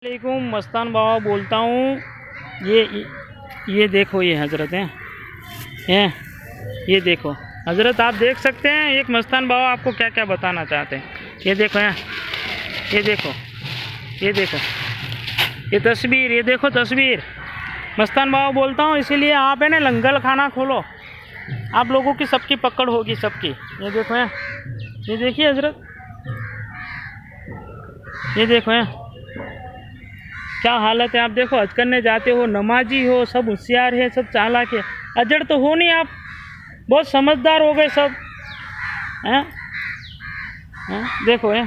वालेकुम मस्तान बाबा बोलता हूँ। ये देखो, ये हज़रत हैं। ये देखो हज़रत, आप देख सकते हैं एक मस्तान बाबा आपको क्या क्या बताना चाहते हैं। ये देखो हैं, ये देखो, ये देखो, ये तस्वीर, ये देखो तस्वीर। मस्तान बाबा बोलता हूँ इसीलिए आप है ना लंगर खाना खोलो, आप लोगों की सबकी पकड़ होगी सबकी। ये देखो हैं, ये देखिए हज़रत, ये देखो हैं क्या हालत है। आप देखो हज करने जाते हो, नमाजी हो, सब होशियार है, सब चालाक है। अजड़ तो हो नहीं, आप बहुत समझदार हो गए सब हैं। देखो हैं,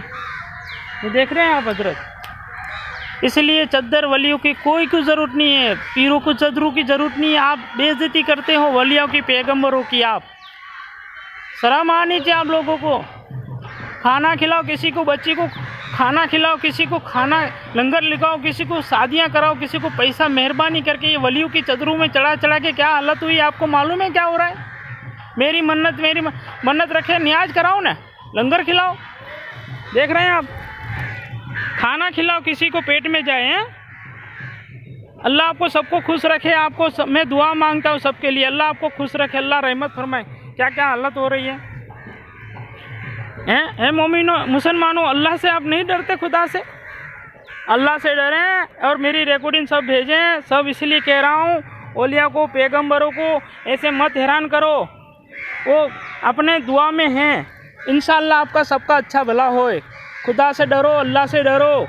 ये देख रहे हैं आप हजरत। इसलिए चद्दर वलियों की कोई ज़रूरत नहीं है, पीरों को चद्दरों की ज़रूरत नहीं है। आप बेइज्जती करते हो वलियों की, पैगंबरों की। आप शर्म आनी चाहिए आप लोगों को। खाना खिलाओ किसी को, बच्ची को खाना खिलाओ, किसी को खाना लंगर लिखाओ, किसी को शादियां कराओ, किसी को पैसा मेहरबानी करके। ये वलियों की चदरों में चढ़ा चढ़ा के क्या हालत हुई, आपको मालूम है क्या हो रहा है। मेरी मन्नत रखे, न्याज कराओ ना, लंगर खिलाओ। देख रहे हैं आप, खाना खिलाओ, किसी को पेट में जाए हैं। अल्लाह आपको सबको खुश रखे। आपको मैं दुआ मांगता हूँ सबके लिए, अल्लाह आपको खुश रखे, अल्लाह रहमत फरमाए। क्या क्या हालत हो रही है हैं मोमिनो, मुसलमानों, अल्लाह से आप नहीं डरते? खुदा से, अल्लाह से डरें। और मेरी रिकॉर्डिंग सब भेजें, सब इसलिए कह रहा हूँ। औलिया को, पैगंबरों को ऐसे मत हैरान करो, वो अपने दुआ में हैं। इंशाअल्लाह आपका सबका अच्छा भला होए। खुदा से डरो, अल्लाह से डरो।